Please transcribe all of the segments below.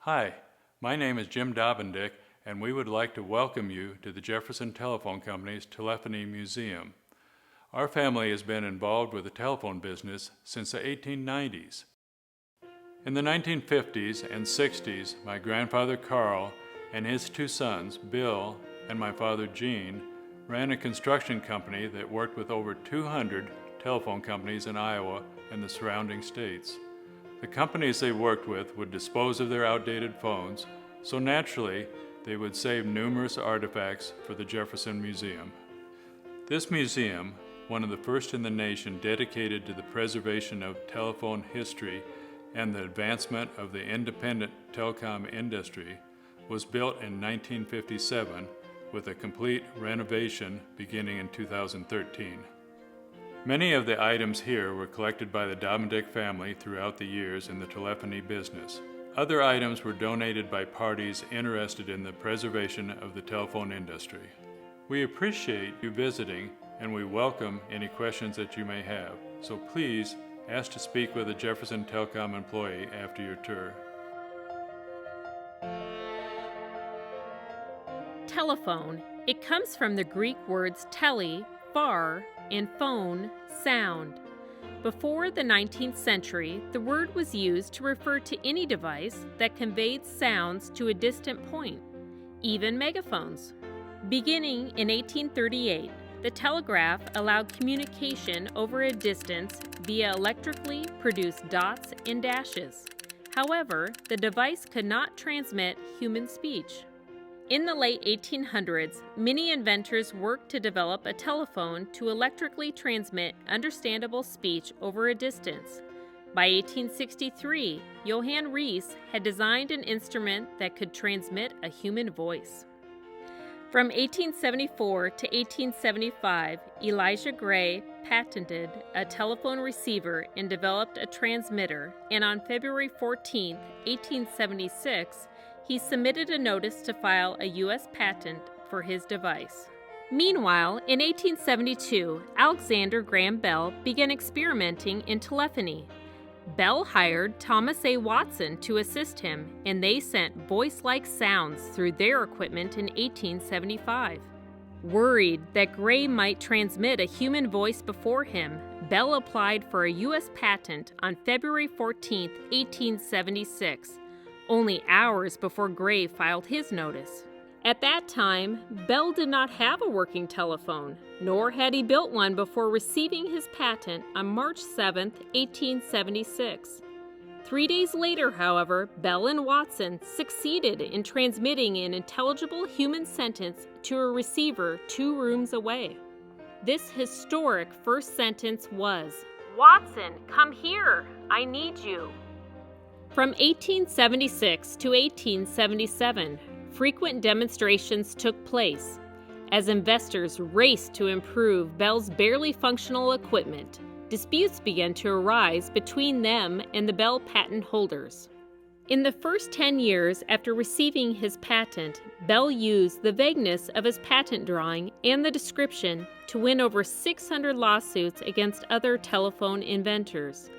Hi, my name is Jim Daubendiek, and we would like to welcome you to the Jefferson Telephone Company's Telephony Museum. Our family has been involved with the telephone business since the 1890s. In the 1950s and 60s, my grandfather Carl and his two sons, Bill and my father Gene, ran a construction company that worked with over 200 telephone companies in Iowa and the surrounding states. The companies they worked with would dispose of their outdated phones, so naturally they would save numerous artifacts for the Jefferson Museum. This museum, one of the first in the nation dedicated to the preservation of telephone history and the advancement of the independent telecom industry, was built in 1957 with a complete renovation beginning in 2013. Many of the items here were collected by the Daubendiek family throughout the years in the telephony business. Other items were donated by parties interested in the preservation of the telephone industry. We appreciate you visiting, and we welcome any questions that you may have. So please ask to speak with a Jefferson Telecom employee after your tour. Telephone. It comes from the Greek words tele, far, and phone, sound. Before the 19th century, the word was used to refer to any device that conveyed sounds to a distant point, even megaphones. Beginning in 1838, the telegraph allowed communication over a distance via electrically produced dots and dashes. However, the device could not transmit human speech. In the late 1800s, many inventors worked to develop a telephone to electrically transmit understandable speech over a distance. By 1863, Johann Rees had designed an instrument that could transmit a human voice. From 1874 to 1875, Elijah Gray patented a telephone receiver and developed a transmitter, and on February 14, 1876, he submitted a notice to file a U.S. patent for his device. Meanwhile, in 1872, Alexander Graham Bell began experimenting in telephony. Bell hired Thomas A. Watson to assist him, and they sent voice-like sounds through their equipment in 1875. Worried that Gray might transmit a human voice before him, Bell applied for a U.S. patent on February 14, 1876. Only hours before Gray filed his notice. At that time, Bell did not have a working telephone, nor had he built one before receiving his patent on March 7, 1876. 3 days later, however, Bell and Watson succeeded in transmitting an intelligible human sentence to a receiver 2 rooms away. This historic first sentence was, "Watson, come here, I need you." From 1876 to 1877, frequent demonstrations took place. As investors raced to improve Bell's barely functional equipment, disputes began to arise between them and the Bell patent holders. In the first 10 years after receiving his patent, Bell used the vagueness of his patent drawing and the description to win over 600 lawsuits against other telephone inventors,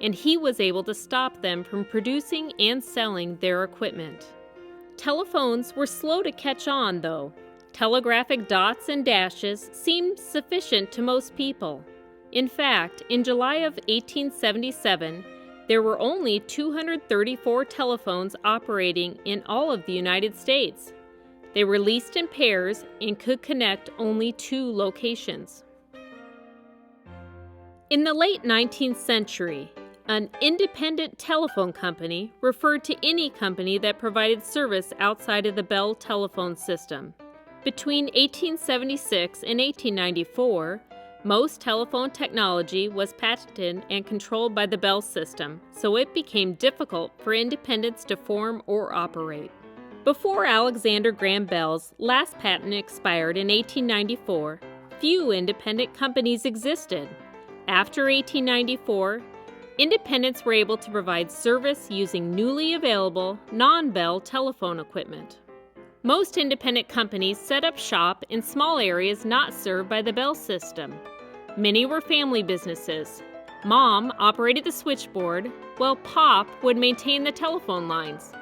and he was able to stop them from producing and selling their equipment. Telephones were slow to catch on, though. Telegraphic dots and dashes seemed sufficient to most people. In fact, in July of 1877, there were only 234 telephones operating in all of the United States. They were leased in pairs and could connect only 2 locations. In the late 19th century, an independent telephone company referred to any company that provided service outside of the Bell telephone system. Between 1876 and 1894, most telephone technology was patented and controlled by the Bell system, so it became difficult for independents to form or operate. Before Alexander Graham Bell's last patent expired in 1894, few independent companies existed. After 1894, independents were able to provide service using newly available, non-Bell telephone equipment. Most independent companies set up shop in small areas not served by the Bell system. Many were family businesses. Mom operated the switchboard, while Pop would maintain the telephone lines.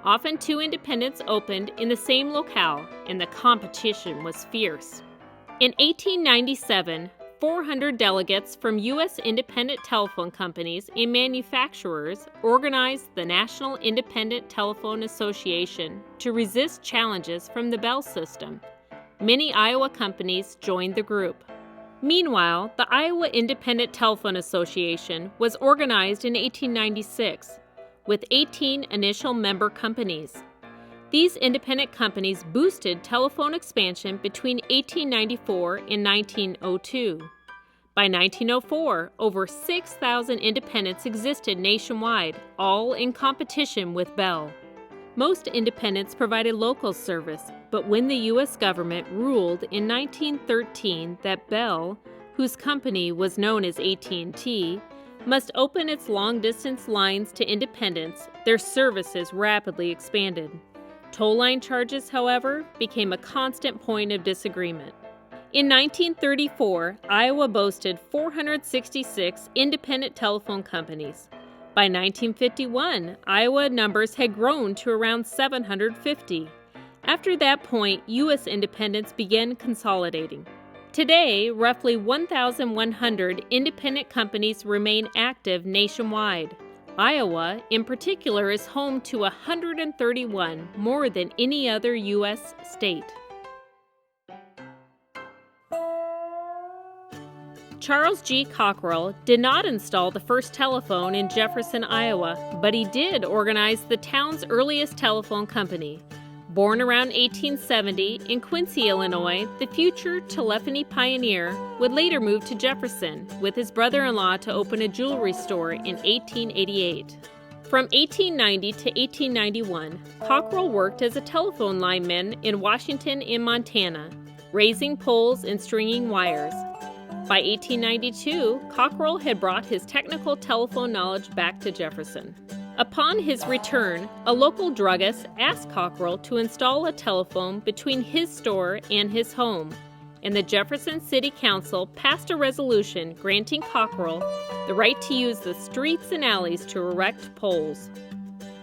Often two independents opened in the same locale, and the competition was fierce. In 1897, 400 delegates from U.S. independent telephone companies and manufacturers organized the National Independent Telephone Association to resist challenges from the Bell system. Many Iowa companies joined the group. Meanwhile, the Iowa Independent Telephone Association was organized in 1896 with 18 initial member companies. These independent companies boosted telephone expansion between 1894 and 1902. By 1904, over 6,000 independents existed nationwide, all in competition with Bell. Most independents provided local service, but when the U.S. government ruled in 1913 that Bell, whose company was known as AT&T, must open its long-distance lines to independents, their services rapidly expanded. Toll line charges, however, became a constant point of disagreement. In 1934, Iowa boasted 466 independent telephone companies. By 1951, Iowa numbers had grown to around 750. After that point, U.S. independents began consolidating. Today, roughly 1,100 independent companies remain active nationwide. Iowa, in particular, is home to 131, more than any other U.S. state. Charles G. Cockrell did not install the first telephone in Jefferson, Iowa, but he did organize the town's earliest telephone company. Born around 1870 in Quincy, Illinois, the future telephony pioneer would later move to Jefferson with his brother-in-law to open a jewelry store in 1888. From 1890 to 1891, Cockrell worked as a telephone lineman in Washington and Montana, raising poles and stringing wires. By 1892, Cockrell had brought his technical telephone knowledge back to Jefferson. Upon his return, a local druggist asked Cockrell to install a telephone between his store and his home, and the Jefferson City Council passed a resolution granting Cockrell the right to use the streets and alleys to erect poles.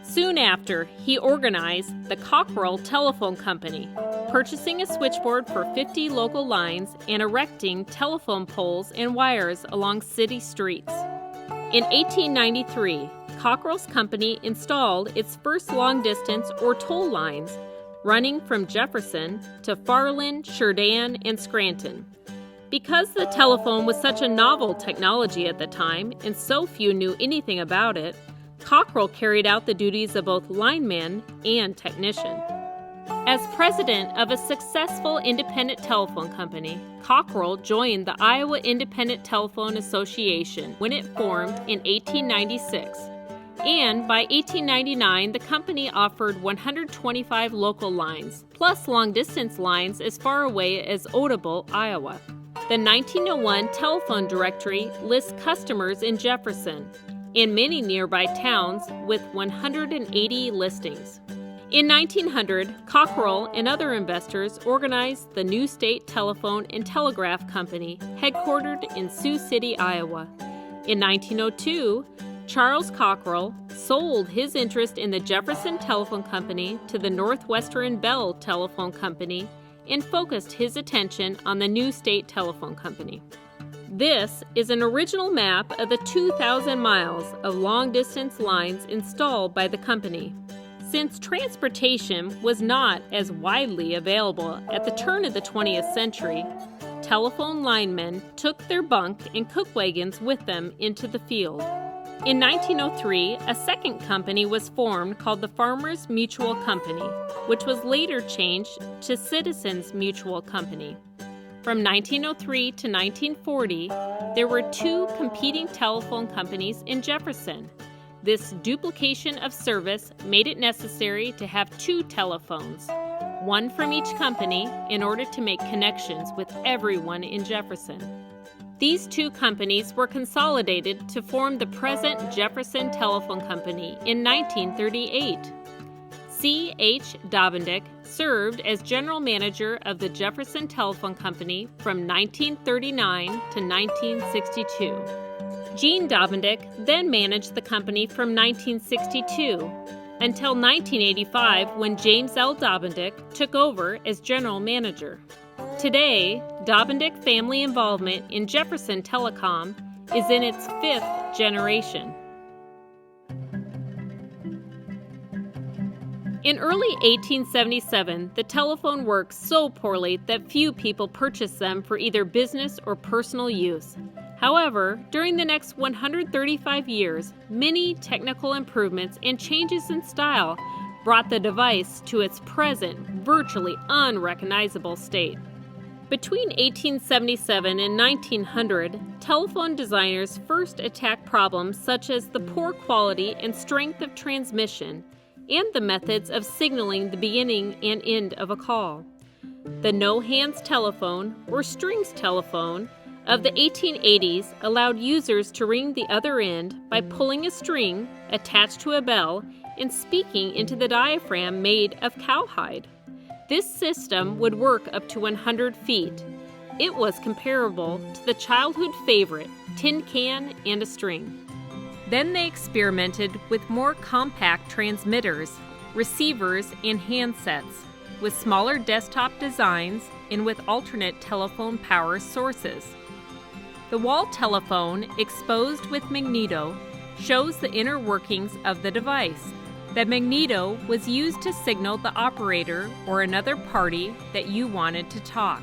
Soon after, he organized the Cockrell Telephone Company, purchasing a switchboard for 50 local lines and erecting telephone poles and wires along city streets. In 1893, Cockrell's company installed its first long-distance or toll lines, running from Jefferson to Farland, Sheridan, and Scranton. Because the telephone was such a novel technology at the time and so few knew anything about it, Cockrell carried out the duties of both lineman and technician. As president of a successful independent telephone company, Cockrell joined the Iowa Independent Telephone Association when it formed in 1896. And by 1899, the company offered 125 local lines, plus long-distance lines as far away as Odebo, Iowa. The 1901 telephone directory lists customers in Jefferson and many nearby towns with 180 listings. In 1900, Cockrell and other investors organized the New State Telephone and Telegraph Company, headquartered in Sioux City, Iowa. In 1902, Charles Cockrell sold his interest in the Jefferson Telephone Company to the Northwestern Bell Telephone Company and focused his attention on the New State Telephone Company. This is an original map of the 2,000 miles of long-distance lines installed by the company. Since transportation was not as widely available at the turn of the 20th century, telephone linemen took their bunk and cook wagons with them into the field. In 1903, a second company was formed called the Farmers Mutual Company, which was later changed to Citizens Mutual Company. From 1903 to 1940, there were two competing telephone companies in Jefferson. This duplication of service made it necessary to have two telephones, one from each company, in order to make connections with everyone in Jefferson. These two companies were consolidated to form the present Jefferson Telephone Company in 1938. C. H. Daubendiek served as general manager of the Jefferson Telephone Company from 1939 to 1962. Gene Daubendiek then managed the company from 1962 until 1985 when James L. Daubendiek took over as general manager. Today, Daubendiek family involvement in Jefferson Telecom is in its 5th generation. In early 1877, the telephone worked so poorly that few people purchased them for either business or personal use. However, during the next 135 years, many technical improvements and changes in style brought the device to its present, virtually unrecognizable state. Between 1877 and 1900, telephone designers first attacked problems such as the poor quality and strength of transmission and the methods of signaling the beginning and end of a call. The no-hands telephone, or strings telephone, of the 1880s allowed users to ring the other end by pulling a string attached to a bell and speaking into the diaphragm made of cowhide. This system would work up to 100 feet. It was comparable to the childhood favorite, tin can and a string. Then they experimented with more compact transmitters, receivers, and handsets, with smaller desktop designs and with alternate telephone power sources. The wall telephone, exposed with magneto, shows the inner workings of the device. The magneto was used to signal the operator or another party that you wanted to talk.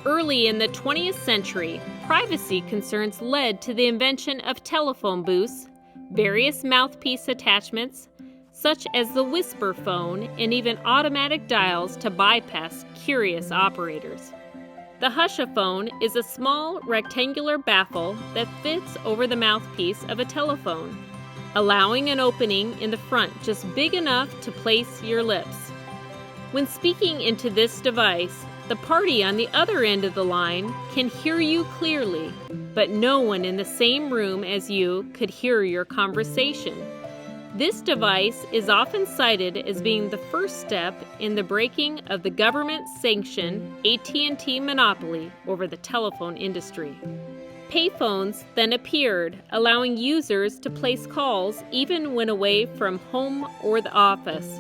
Early in the 20th century, privacy concerns led to the invention of telephone booths, various mouthpiece attachments, such as the whisper phone, and even automatic dials to bypass curious operators. The hushaphone is a small rectangular baffle that fits over the mouthpiece of a telephone, allowing an opening in the front just big enough to place your lips. When speaking into this device, the party on the other end of the line can hear you clearly, but no one in the same room as you could hear your conversation. This device is often cited as being the first step in the breaking of the government-sanctioned AT&T monopoly over the telephone industry. Payphones then appeared, allowing users to place calls even when away from home or the office.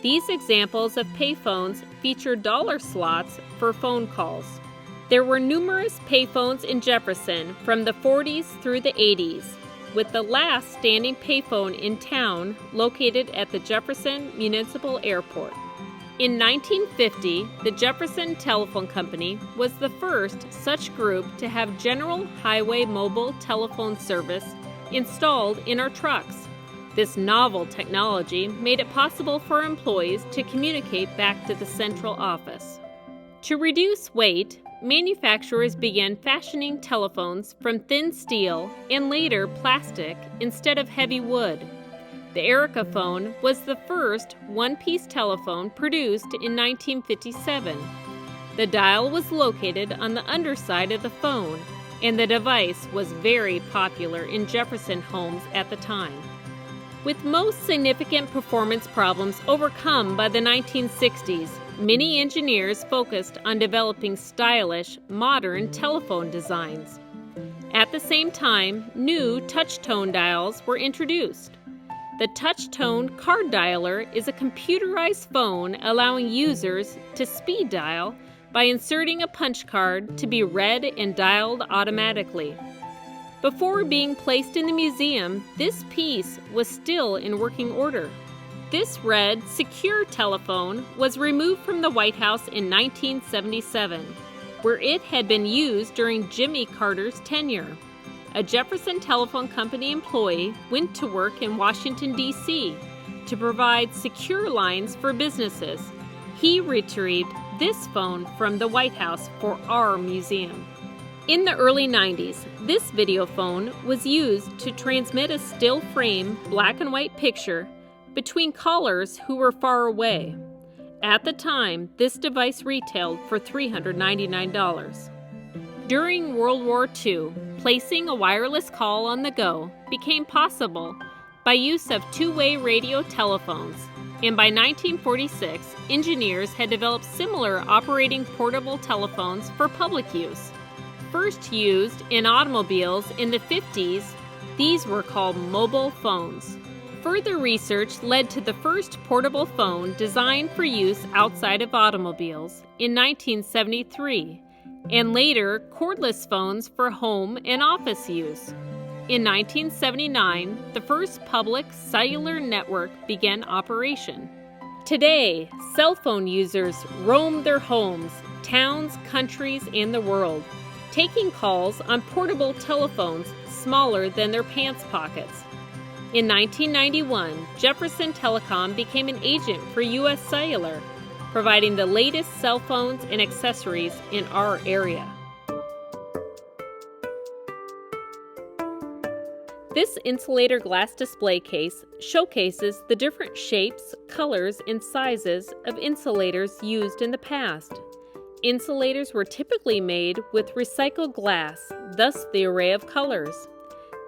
These examples of payphones feature dollar slots for phone calls. There were numerous payphones in Jefferson from the 40s through the 80s, with the last standing payphone in town located at the Jefferson Municipal Airport. In 1950, the Jefferson Telephone Company was the first such group to have general highway mobile telephone service installed in our trucks. This novel technology made it possible for employees to communicate back to the central office. To reduce weight, manufacturers began fashioning telephones from thin steel and later plastic instead of heavy wood. The Erica phone was the first one-piece telephone produced in 1957. The dial was located on the underside of the phone, and the device was very popular in Jefferson homes at the time. With most significant performance problems overcome by the 1960s, many engineers focused on developing stylish, modern telephone designs. At the same time, new touch-tone dials were introduced. The touch-tone card dialer is a computerized phone allowing users to speed dial by inserting a punch card to be read and dialed automatically. Before being placed in the museum, this piece was still in working order. This red, secure telephone was removed from the White House in 1977, where it had been used during Jimmy Carter's tenure. A Jefferson Telephone Company employee went to work in Washington, D.C. to provide secure lines for businesses. He retrieved this phone from the White House for our museum. In the early 90s, this video phone was used to transmit a still frame black and white picture between callers who were far away. At the time, this device retailed for $399. During World War II, placing a wireless call on the go became possible by use of two-way radio telephones, and by 1946, engineers had developed similar operating portable telephones for public use. First used in automobiles in the 50s, these were called mobile phones. Further research led to the first portable phone designed for use outside of automobiles in 1973, and later cordless phones for home and office use. In 1979, the first public cellular network began operation. Today, cell phone users roam their homes, towns, countries, and the world, taking calls on portable telephones smaller than their pants pockets. In 1991, Jefferson Telecom became an agent for U.S. Cellular, providing the latest cell phones and accessories in our area. This insulator glass display case showcases the different shapes, colors, and sizes of insulators used in the past. Insulators were typically made with recycled glass, thus the array of colors.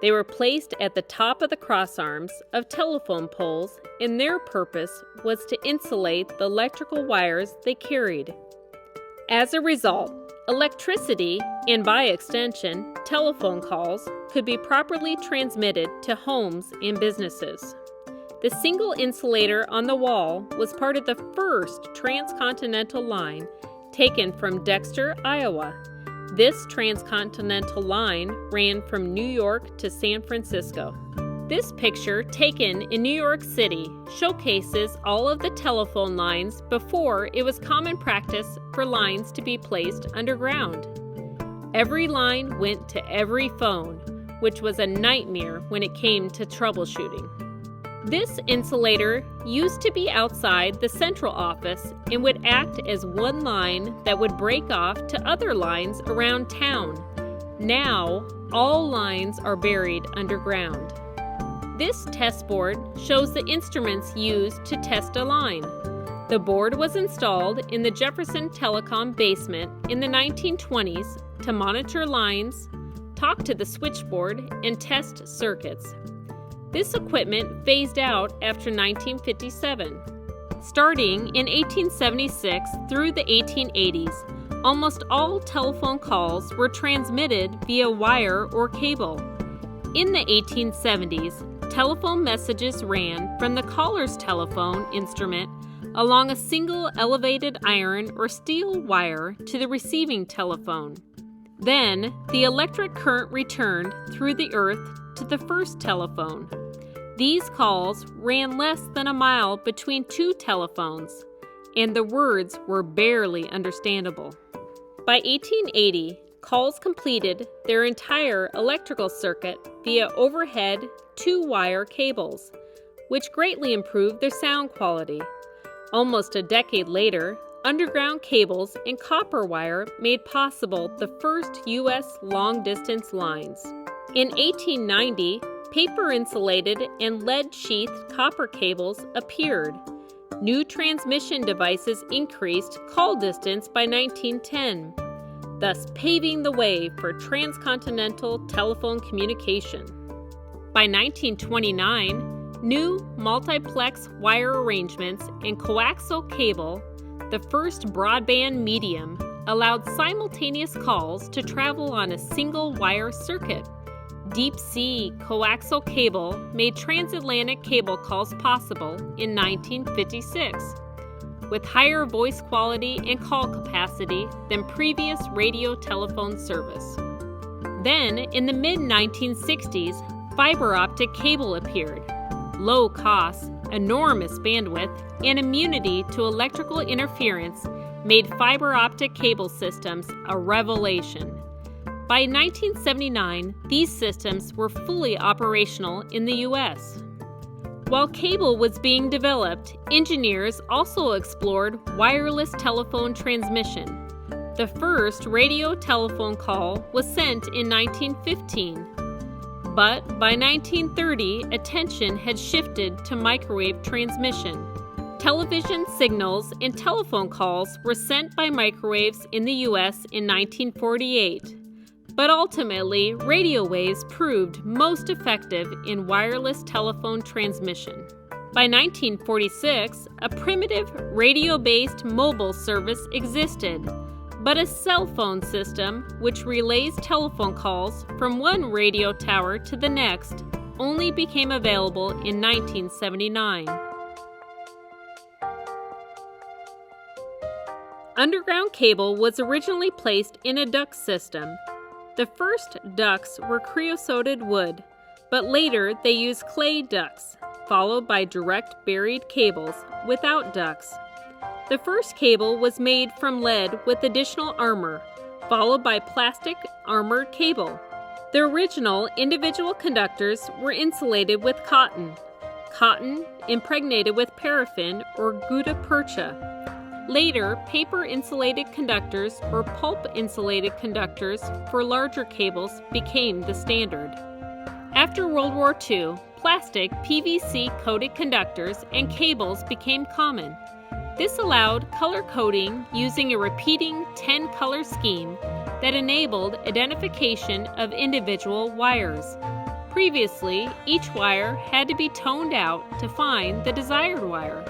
They were placed at the top of the crossarms of telephone poles, and their purpose was to insulate the electrical wires they carried. As a result, electricity, and by extension, telephone calls, could be properly transmitted to homes and businesses. The single insulator on the wall was part of the first transcontinental line taken from Dexter, Iowa. This transcontinental line ran from New York to San Francisco. This picture, taken in New York City, showcases all of the telephone lines before it was common practice for lines to be placed underground. Every line went to every phone, which was a nightmare when it came to troubleshooting. This insulator used to be outside the central office and would act as one line that would break off to other lines around town. Now, all lines are buried underground. This test board shows the instruments used to test a line. The board was installed in the Jefferson Telecom basement in the 1920s to monitor lines, talk to the switchboard, and test circuits. This equipment phased out after 1957. Starting in 1876 through the 1880s, almost all telephone calls were transmitted via wire or cable. In the 1870s, telephone messages ran from the caller's telephone instrument along a single elevated iron or steel wire to the receiving telephone. Then, the electric current returned through the earth to the first telephone. These calls ran less than a mile between two telephones, and the words were barely understandable. By 1880, calls completed their entire electrical circuit via overhead two-wire cables, which greatly improved their sound quality. Almost a decade later, underground cables and copper wire made possible the first U.S. long-distance lines. In 1890, paper-insulated and lead-sheathed copper cables appeared. New transmission devices increased call distance by 1910, thus paving the way for transcontinental telephone communication. By 1929, new multiplex wire arrangements and coaxial cable, the first broadband medium, allowed simultaneous calls to travel on a single wire circuit. Deep-sea coaxial cable made transatlantic cable calls possible in 1956, with higher voice quality and call capacity than previous radio telephone service. Then, in the mid-1960s, fiber optic cable appeared. Low costs, enormous bandwidth, and immunity to electrical interference made fiber optic cable systems a revelation. By 1979, these systems were fully operational in the U.S. While cable was being developed, engineers also explored wireless telephone transmission. The first radio telephone call was sent in 1915. But by 1930, attention had shifted to microwave transmission. Television signals and telephone calls were sent by microwaves in the U.S. in 1948. But ultimately, radio waves proved most effective in wireless telephone transmission. By 1946, a primitive radio-based mobile service existed, but a cell phone system, which relays telephone calls from one radio tower to the next, only became available in 1979. Underground cable was originally placed in a duct system. The first ducts were creosoted wood, but later they used clay ducts, followed by direct buried cables without ducts. The first cable was made from lead with additional armor, followed by plastic armored cable. The original individual conductors were insulated with cotton impregnated with paraffin or gutta percha. Later, paper-insulated conductors or pulp-insulated conductors for larger cables became the standard. After World War II, plastic PVC-coated conductors and cables became common. This allowed color coding using a repeating 10-color scheme that enabled identification of individual wires. Previously, each wire had to be toned out to find the desired wire.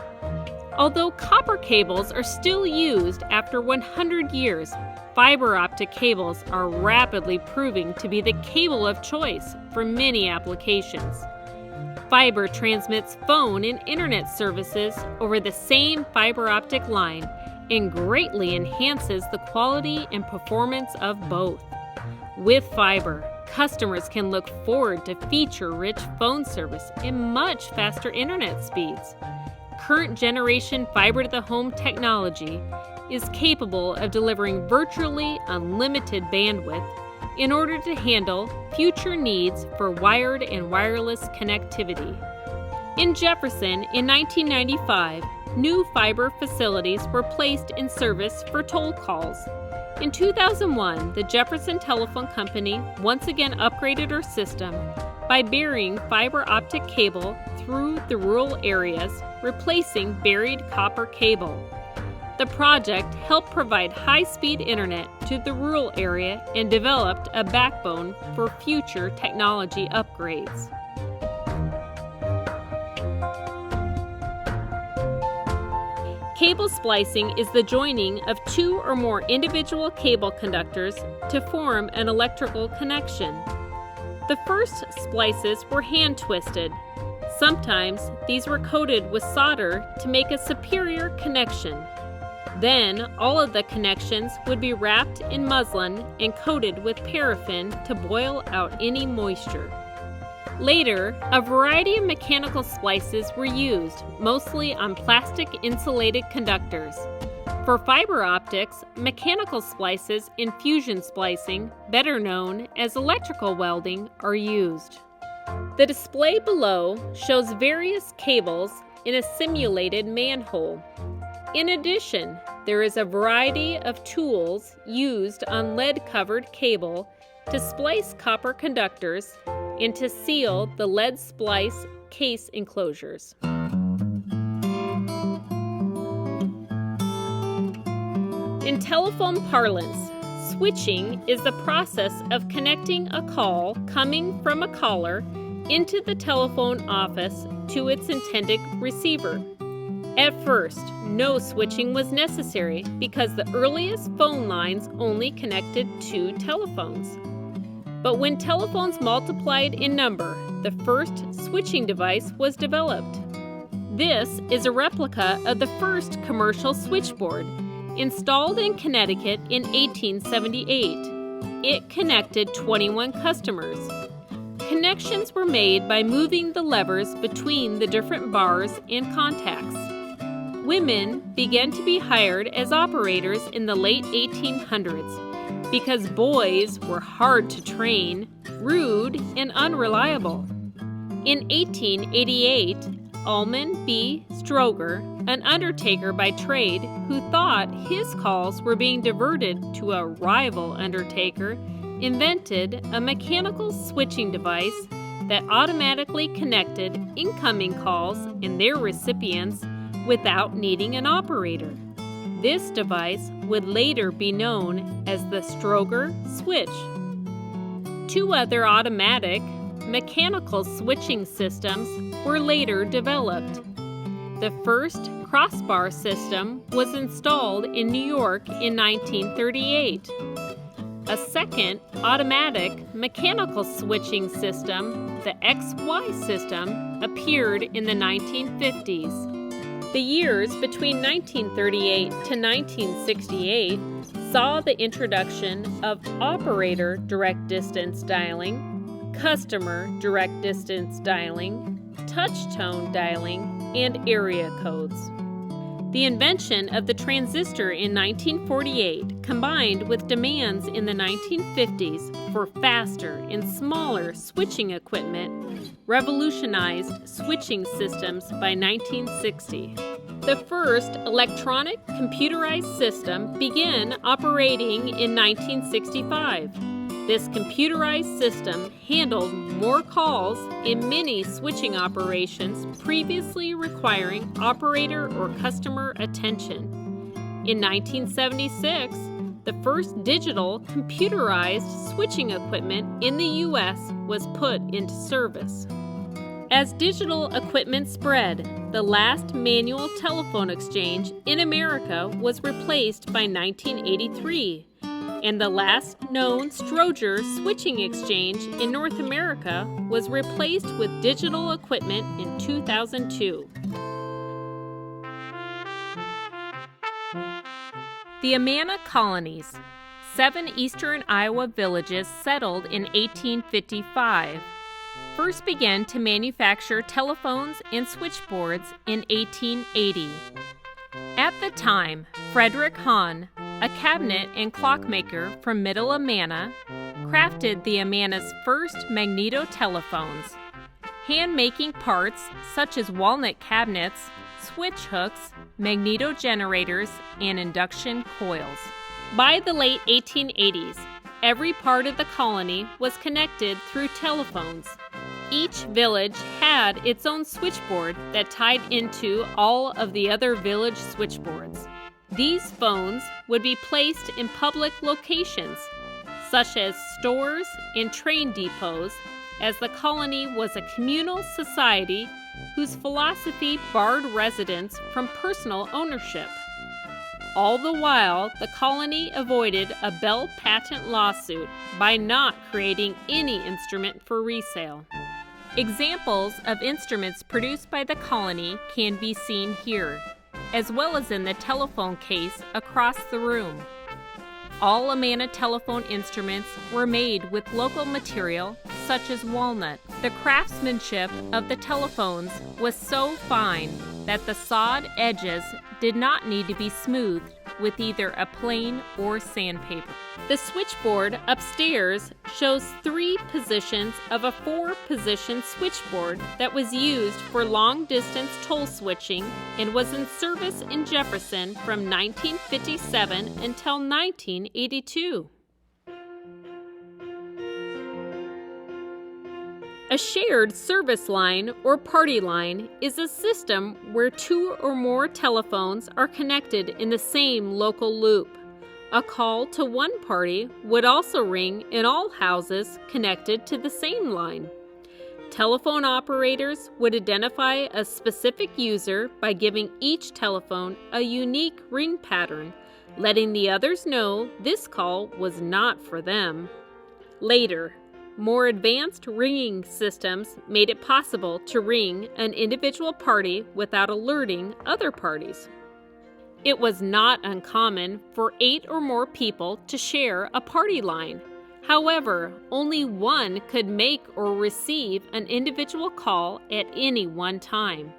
Although copper cables are still used after 100 years, fiber optic cables are rapidly proving to be the cable of choice for many applications. Fiber transmits phone and internet services over the same fiber optic line and greatly enhances the quality and performance of both. With fiber, customers can look forward to feature-rich phone service and much faster internet speeds. Current generation fiber-to-the-home technology is capable of delivering virtually unlimited bandwidth in order to handle future needs for wired and wireless connectivity. In Jefferson, in 1995, new fiber facilities were placed in service for toll calls. In 2001, the Jefferson Telephone Company once again upgraded her system by burying fiber optic cable through the rural areas, replacing buried copper cable. The project helped provide high-speed internet to the rural area and developed a backbone for future technology upgrades. Cable splicing is the joining of two or more individual cable conductors to form an electrical connection. The first splices were hand-twisted. Sometimes these were coated with solder to make a superior connection. Then all of the connections would be wrapped in muslin and coated with paraffin to boil out any moisture. Later, a variety of mechanical splices were used, mostly on plastic insulated conductors. For fiber optics, mechanical splices and fusion splicing, better known as electrical welding, are used. The display below shows various cables in a simulated manhole. In addition, there is a variety of tools used on lead-covered cable to splice copper conductors and to seal the lead splice case enclosures. In telephone parlance, switching is the process of connecting a call coming from a caller into the telephone office to its intended receiver. At first, no switching was necessary because the earliest phone lines only connected two telephones. But when telephones multiplied in number, the first switching device was developed. This is a replica of the first commercial switchboard, installed in Connecticut in 1878. It connected 21 customers. Connections were made by moving the levers between the different bars and contacts. Women began to be hired as operators in the late 1800s because boys were hard to train, rude, and unreliable. In 1888, Almond B. Stroger, an undertaker by trade who thought his calls were being diverted to a rival undertaker, invented a mechanical switching device that automatically connected incoming calls and their recipients without needing an operator. This device would later be known as the Stroger switch. Two other automatic, mechanical switching systems were later developed. The first crossbar system was installed in New York in 1938. A A second, automatic mechanical switching system, the XY system, appeared in the 1950s. The years between 1938 to 1968 saw the introduction of operator direct distance dialing, customer direct distance dialing, touch tone dialing, and area codes. The invention of the transistor in 1948, combined with demands in the 1950s for faster and smaller switching equipment, revolutionized switching systems by 1960. The first electronic computerized system began operating in 1965. This computerized system handled more calls in many switching operations previously requiring operator or customer attention. In 1976, the first digital computerized switching equipment in the U.S. was put into service. As digital equipment spread, the last manual telephone exchange in America was replaced by 1983. And the last known Stroger switching exchange in North America was replaced with digital equipment in 2002. The Amana Colonies, 7 eastern Iowa villages settled in 1855, first began to manufacture telephones and switchboards in 1880. At the time, Frederick Hahn, a cabinet and clockmaker from Middle Amana, crafted the Amana's first magneto telephones. Hand-making parts such as walnut cabinets, switch hooks, magneto generators, and induction coils. By the late 1880s, every part of the colony was connected through telephones. Each village had its own switchboard that tied into all of the other village switchboards. These phones would be placed in public locations, such as stores and train depots, as the colony was a communal society whose philosophy barred residents from personal ownership. All the while, the colony avoided a Bell patent lawsuit by not creating any instrument for resale. Examples of instruments produced by the colony can be seen here, as well as in the telephone case across the room. All Amana telephone instruments were made with local material such as walnut. The craftsmanship of the telephones was so fine that the sawed edges did not need to be smoothed with either a plane or sandpaper. The switchboard upstairs shows 3 positions of a 4-position switchboard that was used for long-distance toll switching and was in service in Jefferson from 1957 until 1982. A shared service line or party line is a system where 2 or more telephones are connected in the same local loop. A call to one party would also ring in all houses connected to the same line. Telephone operators would identify a specific user by giving each telephone a unique ring pattern, letting the others know this call was not for them. Later, more advanced ringing systems made it possible to ring an individual party without alerting other parties. It was not uncommon for 8 or more people to share a party line. However, only one could make or receive an individual call at any one time.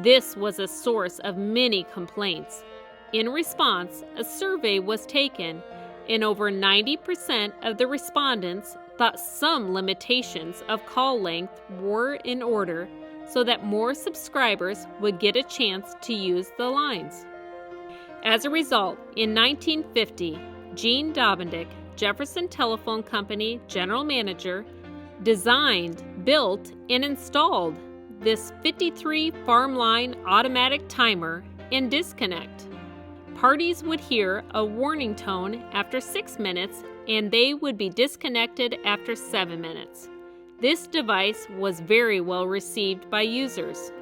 This was a source of many complaints. In response, a survey was taken, and over 90% of the respondents thought some limitations of call length were in order so that more subscribers would get a chance to use the lines. As a result, in 1950, Gene Daubendiek, Jefferson Telephone Company general manager, designed, built, and installed this 53 farm line automatic timer and disconnect. Parties would hear a warning tone after 6 minutes and they would be disconnected after 7 minutes. This device was very well received by users.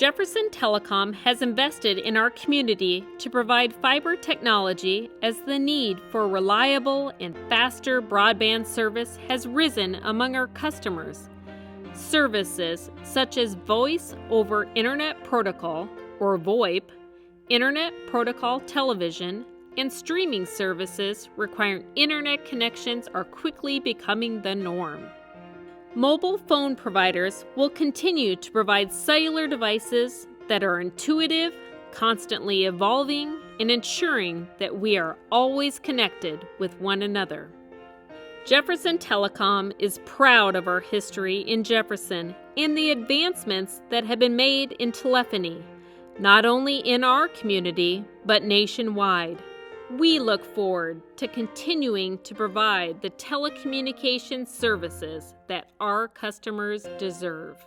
Jefferson Telecom has invested in our community to provide fiber technology as the need for reliable and faster broadband service has risen among our customers. Services such as Voice over Internet Protocol, or VoIP, Internet Protocol Television, and streaming services requiring internet connections are quickly becoming the norm. Mobile phone providers will continue to provide cellular devices that are intuitive, constantly evolving, and ensuring that we are always connected with one another. Jefferson Telecom is proud of our history in Jefferson and the advancements that have been made in telephony, not only in our community, but nationwide. We look forward to continuing to provide the telecommunications services that our customers deserve.